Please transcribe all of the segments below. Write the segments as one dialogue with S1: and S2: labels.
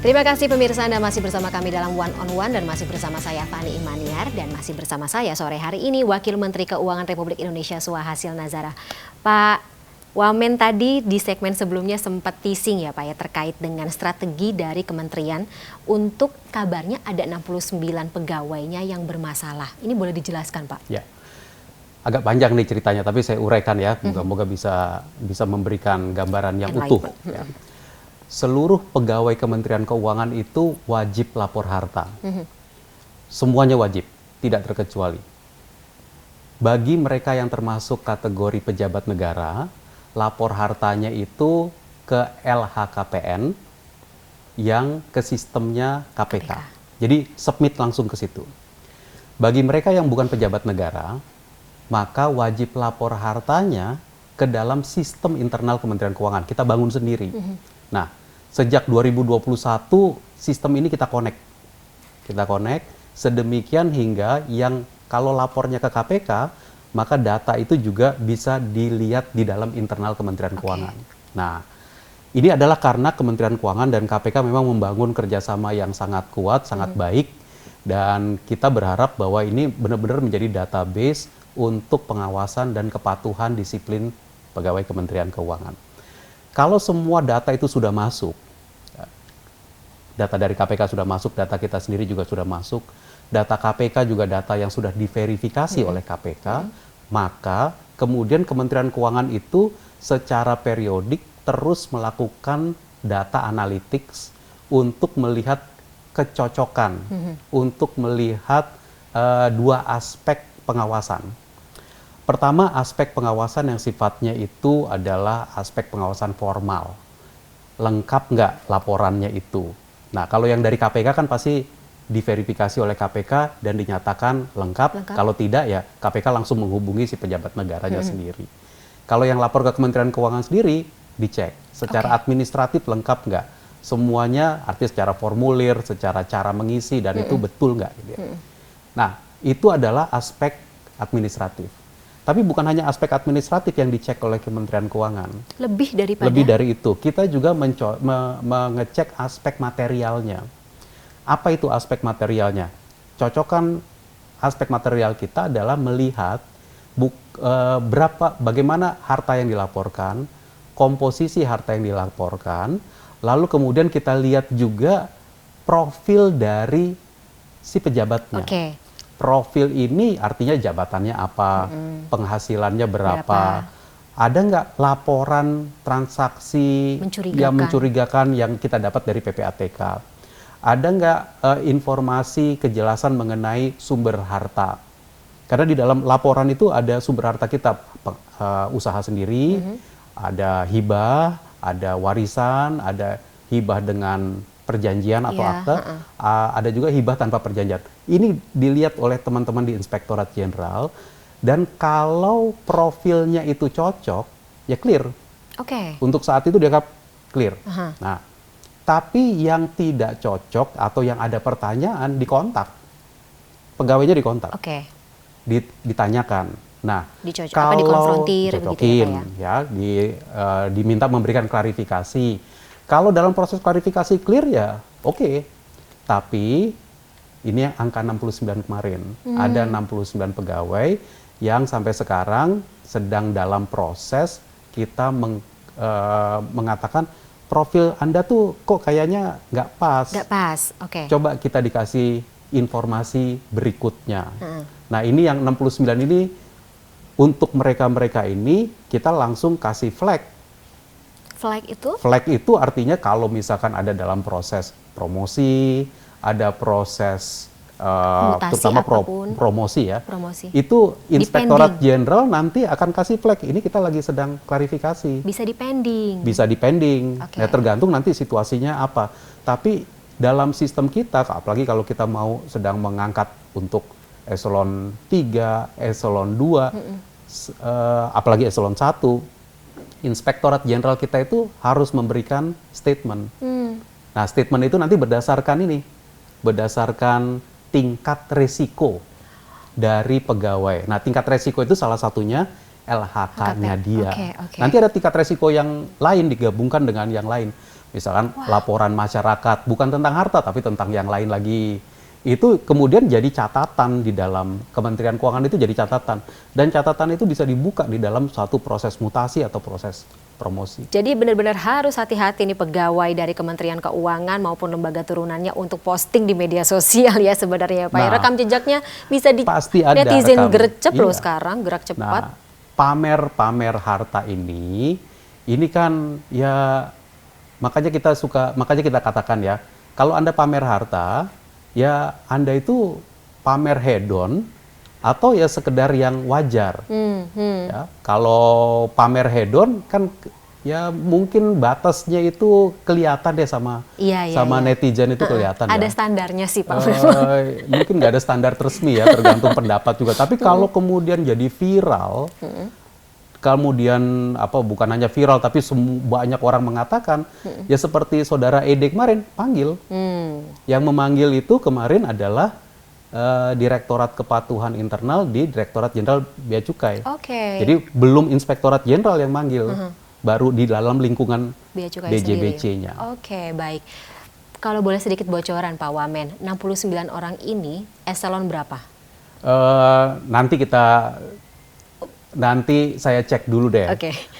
S1: Terima kasih pemirsa, Anda masih bersama kami dalam One on One dan masih bersama saya Fani Imaniar dan masih bersama saya sore hari ini Wakil Menteri Keuangan Republik Indonesia Suhasil Nazara. Pak Wamen tadi di segmen sebelumnya sempat teasing ya Pak ya terkait dengan strategi dari kementerian untuk kabarnya ada 69 pegawainya yang bermasalah. Ini boleh dijelaskan Pak?
S2: Ya, agak panjang nih ceritanya tapi saya uraikan ya, moga-moga bisa memberikan gambaran yang utuh. Ya. Seluruh pegawai Kementerian Keuangan itu wajib lapor harta. Semuanya wajib, tidak terkecuali. Bagi mereka yang termasuk kategori pejabat negara, lapor hartanya itu ke LHKPN yang ke sistemnya KPK. Jadi submit langsung ke situ. Bagi mereka yang bukan pejabat negara, maka wajib lapor hartanya ke dalam sistem internal Kementerian Keuangan. Kita bangun sendiri. Nah, sejak 2021 sistem ini kita connect. Kita connect sedemikian hingga yang kalau lapornya ke KPK, maka data itu juga bisa dilihat di dalam internal Kementerian Keuangan. Nah, ini adalah karena Kementerian Keuangan dan KPK memang membangun kerjasama yang sangat kuat, sangat baik, dan kita berharap bahwa ini benar-benar menjadi database untuk pengawasan dan kepatuhan disiplin pegawai Kementerian Keuangan. Kalau semua data itu sudah masuk, data dari KPK sudah masuk, data kita sendiri juga sudah masuk, data KPK juga data yang sudah diverifikasi oleh KPK, maka kemudian Kementerian Keuangan itu secara periodik terus melakukan data analytics untuk melihat kecocokan, untuk melihat dua aspek pengawasan. Pertama, aspek pengawasan yang sifatnya itu adalah aspek pengawasan formal. Lengkap nggak laporannya itu? Nah, kalau yang dari KPK kan pasti diverifikasi oleh KPK dan dinyatakan lengkap. Kalau tidak, ya KPK langsung menghubungi si pejabat negaranya sendiri. Kalau yang lapor ke Kementerian Keuangan sendiri, dicek. Secara administratif lengkap nggak? Semuanya, artinya secara formulir, secara cara mengisi, dan itu betul nggak? Gitu. Nah, itu adalah aspek administratif. Tapi bukan hanya aspek administratif yang dicek oleh Kementerian Keuangan. Lebih dari itu. Kita juga mengecek aspek materialnya. Apa itu aspek materialnya? Cocokan aspek material kita adalah melihat bagaimana harta yang dilaporkan, komposisi harta yang dilaporkan, lalu kemudian kita lihat juga profil dari si pejabatnya. Profil ini artinya jabatannya apa, penghasilannya berapa, ada nggak laporan transaksi yang mencurigakan yang kita dapat dari PPATK, ada nggak informasi kejelasan mengenai sumber harta, karena di dalam laporan itu ada sumber harta kita, usaha sendiri, ada hibah, ada warisan, ada hibah dengan perjanjian atau akte, ada juga hibah tanpa perjanjian. Ini dilihat oleh teman-teman di Inspektorat Jenderal, dan kalau profilnya itu cocok, ya clear. Untuk saat itu dianggap clear. Nah, tapi yang tidak cocok atau yang ada pertanyaan dikontak, pegawainya dikontak, ditanyakan. Nah, kalau dicocokin, ya, diminta memberikan klarifikasi. Kalau dalam proses klarifikasi clear ya oke. Tapi ini yang angka 69 kemarin. Ada 69 pegawai yang sampai sekarang sedang dalam proses kita mengatakan profil Anda tuh kok kayaknya nggak pas. Coba kita dikasih informasi berikutnya. Nah, ini yang 69 ini untuk mereka-mereka ini kita langsung kasih flag. Flag itu artinya kalau misalkan ada dalam proses promosi, ada proses terutama promosi ya, itu Inspektorat Jenderal nanti akan kasih flag, ini kita lagi sedang klarifikasi. Bisa dipending. Ya, tergantung nanti situasinya apa. Tapi dalam sistem kita, apalagi kalau kita mau sedang mengangkat untuk eselon 3, eselon 2, apalagi eselon 1, Inspektorat Jenderal kita itu harus memberikan statement. Nah, statement itu nanti berdasarkan tingkat resiko dari pegawai. Nah, tingkat resiko itu salah satunya LHK-nya dia. Nanti ada tingkat resiko yang lain digabungkan dengan yang lain. Misalkan laporan masyarakat, bukan tentang harta, tapi tentang yang lain lagi. Itu kemudian jadi catatan di dalam Kementerian Keuangan, itu jadi catatan. Dan catatan itu bisa dibuka di dalam suatu proses mutasi atau proses promosi.
S1: Jadi benar-benar harus hati-hati nih pegawai dari Kementerian Keuangan maupun lembaga turunannya untuk posting di media sosial ya sebenarnya Pak. Rekam jejaknya bisa di
S2: pasti ada
S1: netizen gercep loh sekarang, gerak cepat.
S2: Nah, pamer-pamer harta ini kan ya makanya kita katakan ya, kalau Anda pamer harta, ya Anda itu pamer hedon atau ya sekedar yang wajar. Ya, kalau pamer hedon kan ya mungkin batasnya itu kelihatan deh sama netizen itu kelihatan.
S1: Ada standarnya sih Pak.
S2: Mungkin nggak ada standar resmi ya, tergantung pendapat juga. Tapi kalau kemudian jadi viral, kemudian bukan hanya viral tapi banyak orang mengatakan, ya seperti saudara Ede kemarin panggil. Yang memanggil itu kemarin adalah Direktorat Kepatuhan Internal di Direktorat Jenderal Bea Cukai. Jadi belum Inspektorat Jenderal yang manggil, baru di dalam lingkungan DJBC-nya.
S1: Baik. Kalau boleh sedikit bocoran Pak Wamen, 69 orang ini eselon berapa?
S2: Nanti saya cek dulu deh.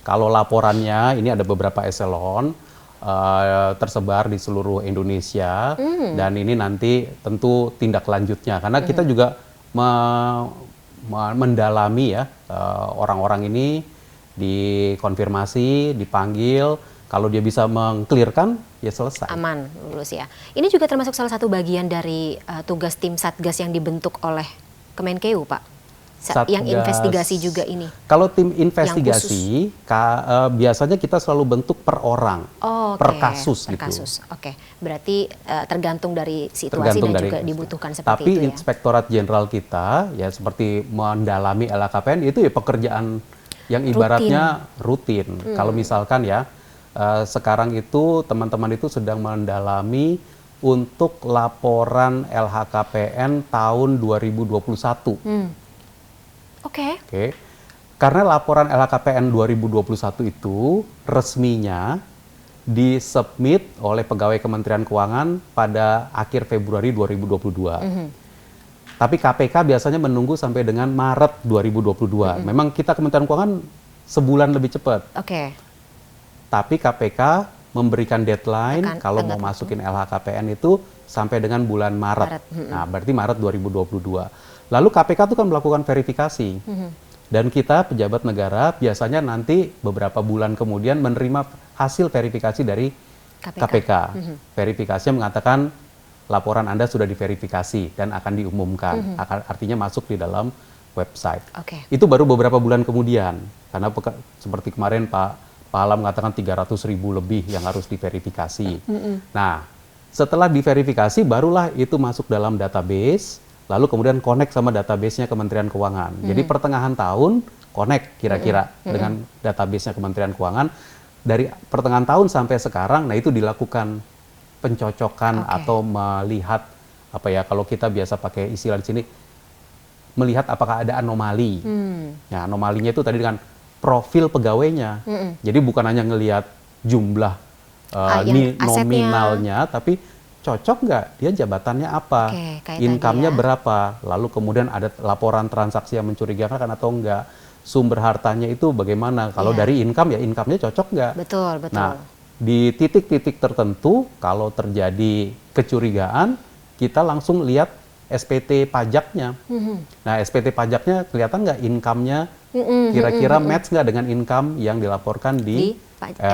S2: Kalau laporannya ini ada beberapa eselon tersebar di seluruh Indonesia, dan ini nanti tentu tindak lanjutnya karena kita juga mendalami ya orang-orang ini, dikonfirmasi, dipanggil. Kalau dia bisa mengklirkan, ya selesai.
S1: Aman, lulus ya. Ini juga termasuk salah satu bagian dari tugas tim Satgas yang dibentuk oleh Kemenkeu, Pak?
S2: Satgas,
S1: yang investigasi juga ini.
S2: Kalau tim investigasi, biasanya kita selalu bentuk per orang, per kasus gitu.
S1: Berarti tergantung dari situasi dan juga dibutuhkan seperti
S2: itu ya. Tapi Inspektorat Jenderal kita, ya seperti mendalami LHKPN, itu ya pekerjaan yang ibaratnya rutin. Kalau misalkan ya, sekarang itu teman-teman itu sedang mendalami untuk laporan LHKPN tahun 2021.
S1: Oke.
S2: Karena laporan LHKPN 2021 itu resminya disubmit oleh pegawai Kementerian Keuangan pada akhir Februari 2022. Tapi KPK biasanya menunggu sampai dengan Maret 2022. Memang kita Kementerian Keuangan sebulan lebih cepat. Tapi KPK memberikan deadline kalau mau masukin LHKPN itu sampai dengan bulan Maret. Nah, berarti Maret 2022. Lalu KPK itu kan melakukan verifikasi. Dan kita pejabat negara biasanya nanti beberapa bulan kemudian menerima hasil verifikasi dari KPK. Verifikasinya mengatakan laporan Anda sudah diverifikasi dan akan diumumkan. Artinya masuk di dalam website. Itu baru beberapa bulan kemudian. Karena seperti kemarin Pak Pahala mengatakan 300.000 lebih yang harus diverifikasi. Nah, setelah diverifikasi barulah itu masuk dalam database, lalu kemudian connect sama database-nya Kementerian Keuangan. Jadi pertengahan tahun connect kira-kira dengan database-nya Kementerian Keuangan. Dari pertengahan tahun sampai sekarang, nah itu dilakukan pencocokan atau melihat kalau kita biasa pakai istilah di sini, melihat apakah ada anomali. Nah, anomalinya itu tadi dengan profil pegawainya. Jadi bukan hanya ngelihat jumlah nominalnya, tapi cocok nggak dia jabatannya apa, income-nya berapa, lalu kemudian ada laporan transaksi yang mencurigakan atau enggak, sumber hartanya itu bagaimana, kalau dari income ya income-nya cocok nggak.
S1: Betul.
S2: Nah, di titik-titik tertentu kalau terjadi kecurigaan, kita langsung lihat SPT pajaknya. Nah, SPT pajaknya kelihatan nggak income-nya, kira-kira match nggak dengan income yang dilaporkan di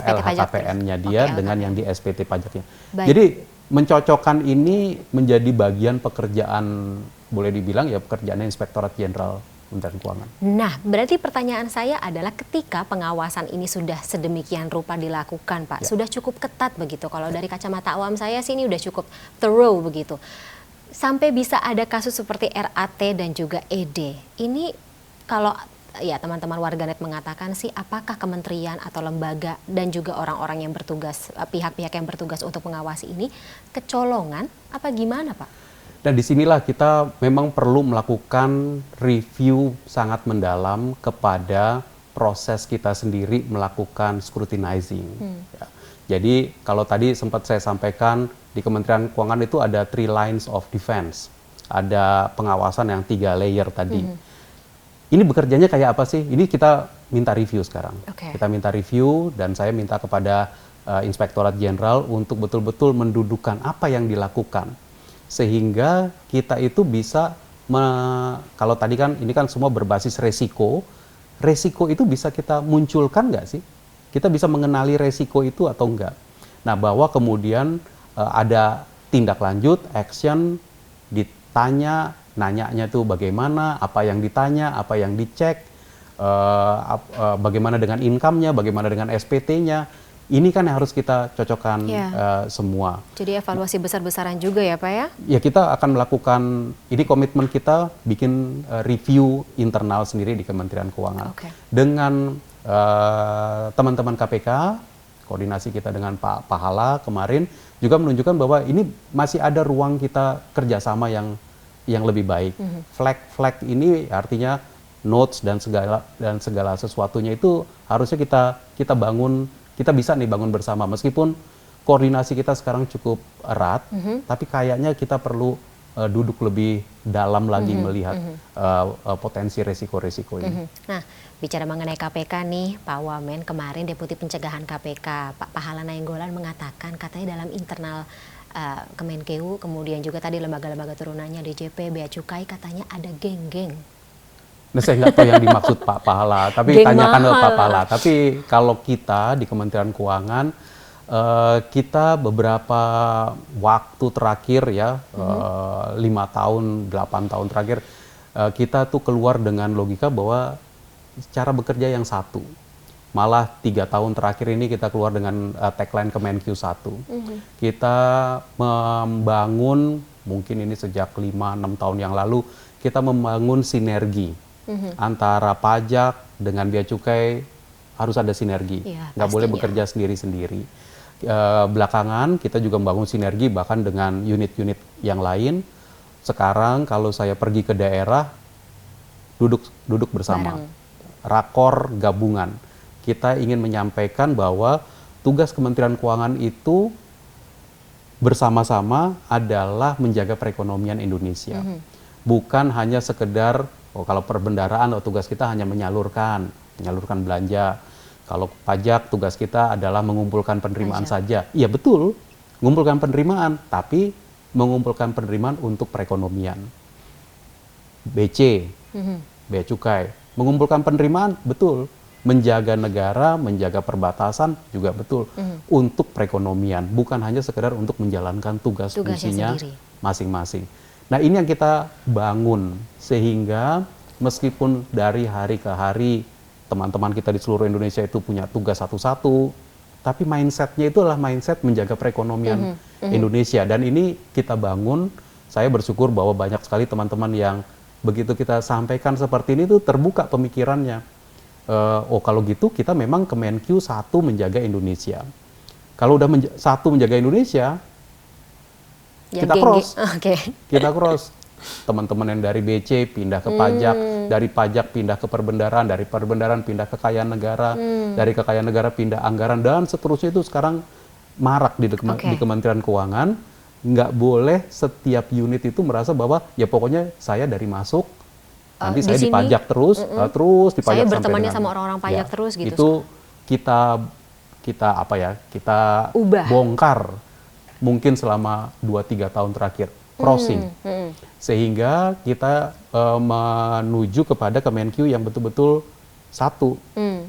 S2: LHKPN-nya dia dengan yang di SPT pajaknya. Jadi mencocokkan ini menjadi bagian pekerjaan, boleh dibilang ya pekerjaan Inspektorat Jenderal Kementerian Keuangan.
S1: Nah, berarti pertanyaan saya adalah ketika pengawasan ini sudah sedemikian rupa dilakukan, Pak, sudah cukup ketat begitu. Kalau dari kacamata awam saya sih ini udah cukup thorough begitu. Sampai bisa ada kasus seperti RAT dan juga ED. Ini kalau ya teman-teman warganet mengatakan sih, apakah kementerian atau lembaga dan juga orang-orang yang bertugas, pihak-pihak yang bertugas untuk mengawasi ini kecolongan apa gimana, Pak?
S2: Dan disinilah kita memang perlu melakukan review sangat mendalam kepada proses kita sendiri melakukan scrutinizing. Jadi kalau tadi sempat saya sampaikan di Kementerian Keuangan itu ada 3 lines of defense, ada pengawasan yang 3 layer tadi. Ini bekerjanya kayak apa sih? Ini kita minta review sekarang. Kita minta review dan saya minta kepada Inspektorat Jenderal untuk betul-betul mendudukan apa yang dilakukan. Sehingga kita itu bisa, kalau tadi kan ini kan semua berbasis resiko itu bisa kita munculkan nggak sih? Kita bisa mengenali resiko itu atau enggak? Nah, bahwa kemudian ada tindak lanjut, action, ditanya, nanyanya itu bagaimana, apa yang ditanya, apa yang dicek, bagaimana dengan income-nya, bagaimana dengan SPT-nya. Ini kan yang harus kita cocokkan semua.
S1: Jadi evaluasi besar-besaran juga ya Pak ya?
S2: Ya, kita akan melakukan, ini komitmen kita bikin review internal sendiri di Kementerian Keuangan. Dengan teman-teman KPK, koordinasi kita dengan Pak Pahala kemarin juga menunjukkan bahwa ini masih ada ruang kita kerjasama yang lebih baik. Flag ini artinya notes dan segala sesuatunya itu harusnya kita bangun, kita bisa nih bangun bersama. Meskipun koordinasi kita sekarang cukup erat, tapi kayaknya kita perlu duduk lebih dalam lagi melihat potensi resiko-resiko ini.
S1: Nah, bicara mengenai KPK nih, Pak Wamen, kemarin Deputi Pencegahan KPK, Pak Pahala Nainggolan mengatakan katanya dalam internal Kemenkeu, kemudian juga tadi lembaga-lembaga turunannya DJP, Bea Cukai, katanya ada geng-geng.
S2: Nah, saya nggak tahu yang dimaksud Pak Pahala, tapi tanyakan ke Pak Pahala. Tapi kalau kita di Kementerian Keuangan, kita beberapa waktu terakhir ya, 5 tahun, 8 tahun terakhir, kita tuh keluar dengan logika bahwa cara bekerja yang satu. Malah 3 tahun terakhir ini kita keluar dengan tagline Kemenkeu 1. Kita membangun, mungkin ini sejak 5-6 tahun yang lalu, kita membangun sinergi antara pajak dengan bea cukai, harus ada sinergi. Nggak boleh bekerja sendiri-sendiri. Belakangan kita juga membangun sinergi bahkan dengan unit-unit yang lain. Sekarang kalau saya pergi ke daerah, duduk bersama, rakor gabungan. Kita ingin menyampaikan bahwa tugas Kementerian Keuangan itu bersama-sama adalah menjaga perekonomian Indonesia. Bukan hanya sekedar, kalau perbendaharaan tugas kita hanya menyalurkan belanja. Kalau pajak tugas kita adalah mengumpulkan penerimaan saja. Iya betul, mengumpulkan penerimaan, tapi mengumpulkan penerimaan untuk perekonomian. BC, Bea Cukai, mengumpulkan penerimaan, betul. Menjaga negara, menjaga perbatasan juga betul. Untuk perekonomian, bukan hanya sekedar untuk menjalankan tugas fungsinya masing-masing. Nah, ini yang kita bangun, sehingga meskipun dari hari ke hari teman-teman kita di seluruh Indonesia itu punya tugas satu-satu, tapi mindsetnya itu adalah mindset menjaga perekonomian Indonesia. Dan ini kita bangun, saya bersyukur bahwa banyak sekali teman-teman yang begitu kita sampaikan seperti ini tuh terbuka pemikirannya. Oh kalau gitu kita memang Kemenkeu 1 menjaga Indonesia. Kalau udah satu menjaga Indonesia, kita cross. Kita cross. Teman-teman yang dari BC pindah ke pajak, dari pajak pindah ke perbendaharaan, dari perbendaharaan pindah ke kekayaan negara, dari kekayaan negara pindah anggaran, dan seterusnya itu sekarang marak di Kementerian Keuangan. Nggak boleh setiap unit itu merasa bahwa ya pokoknya saya dari masuk, nanti saya dipajak terus dipajak
S1: saya bertemannya sama orang-orang pajak terus gitu.
S2: Itu kita apa ya, kita bongkar mungkin selama 2-3 tahun terakhir. Crossing, sehingga kita menuju kepada Kemenkeu yang betul-betul satu,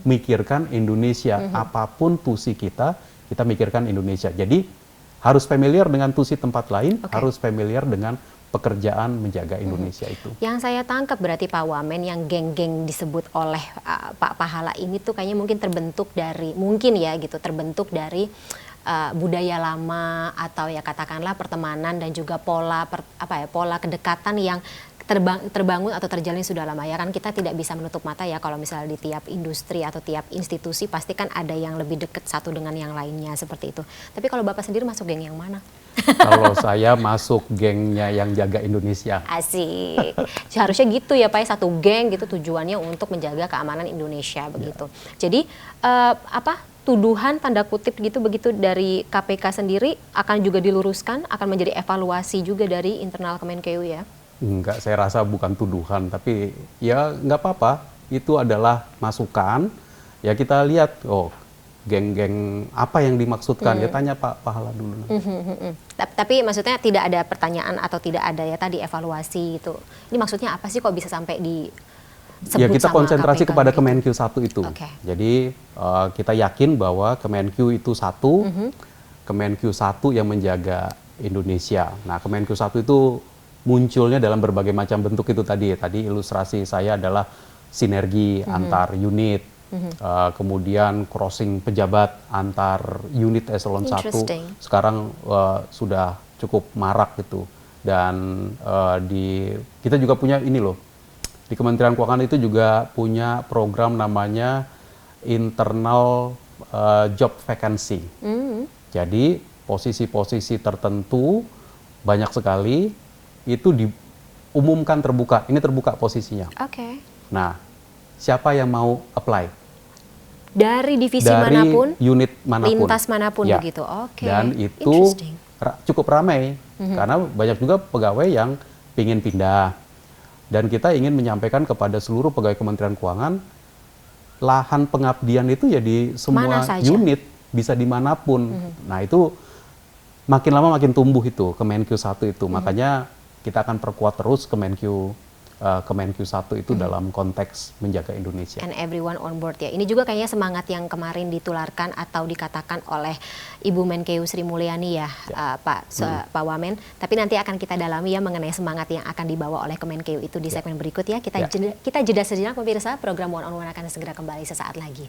S2: mikirkan Indonesia, apapun tusi kita mikirkan Indonesia. Jadi harus familiar dengan tusi tempat lain, harus familiar dengan pekerjaan menjaga Indonesia itu.
S1: Yang saya tangkap berarti Pak Wamen, yang geng-geng disebut oleh Pak Pahala ini tuh kayaknya mungkin terbentuk dari, terbentuk dari budaya lama, atau ya katakanlah pertemanan dan juga pola kedekatan yang terbangun atau terjalin sudah lama. Ya kan kita tidak bisa menutup mata ya kalau misalnya di tiap industri atau tiap institusi pasti kan ada yang lebih dekat satu dengan yang lainnya seperti itu. Tapi kalau Bapak sendiri masuk geng yang mana?
S2: Kalau saya masuk gengnya yang jaga Indonesia.
S1: Asik. Seharusnya gitu ya Pak, satu geng gitu tujuannya untuk menjaga keamanan Indonesia begitu. Jadi tuduhan tanda kutip gitu begitu dari KPK sendiri akan juga diluruskan, akan menjadi evaluasi juga dari internal Kemenkeu ya?
S2: Enggak, saya rasa bukan tuduhan, tapi ya nggak apa-apa. Itu adalah masukan. Ya kita lihat, oh geng-geng apa yang dimaksudkan, ya tanya Pak Pahala dulu.
S1: Tapi maksudnya tidak ada pertanyaan atau tidak ada ya tadi evaluasi gitu. Ini maksudnya apa sih kok bisa sampai disebut
S2: ya kita
S1: sama
S2: konsentrasi
S1: KPK
S2: kepada
S1: gitu?
S2: Kemenkeu 1 itu. Jadi kita yakin bahwa Kemenkeu itu satu, Kemenkeu 1 yang menjaga Indonesia. Nah Kemenkeu 1 itu munculnya dalam berbagai macam bentuk itu tadi. Tadi ilustrasi saya adalah sinergi antar unit. Kemudian crossing pejabat antar unit eselon 1 sekarang sudah cukup marak gitu, dan kita juga punya ini loh, di Kementerian Keuangan itu juga punya program namanya internal job vacancy. Jadi posisi-posisi tertentu banyak sekali itu diumumkan terbuka, ini terbuka posisinya. Nah, siapa yang mau apply?
S1: Dari divisi manapun,
S2: unit manapun,
S1: lintas manapun
S2: ya.
S1: begitu.
S2: Dan itu cukup ramai karena banyak juga pegawai yang ingin pindah. Dan kita ingin menyampaikan kepada seluruh pegawai Kementerian Keuangan, lahan pengabdian itu ya di semua unit, bisa dimanapun. Nah itu makin lama makin tumbuh itu Kemenkeu 1 itu. Makanya kita akan perkuat terus Kemenkeu 1 itu dalam konteks menjaga Indonesia.
S1: And everyone on board ya. Ini juga kayaknya semangat yang kemarin ditularkan atau dikatakan oleh Ibu Menkeu Sri Mulyani ya, Pak Wamen. Tapi nanti akan kita dalami ya mengenai semangat yang akan dibawa oleh Kemenkeu itu di segmen berikut ya. Kita jeda sejenak pemirsa, program One on One akan segera kembali sesaat lagi.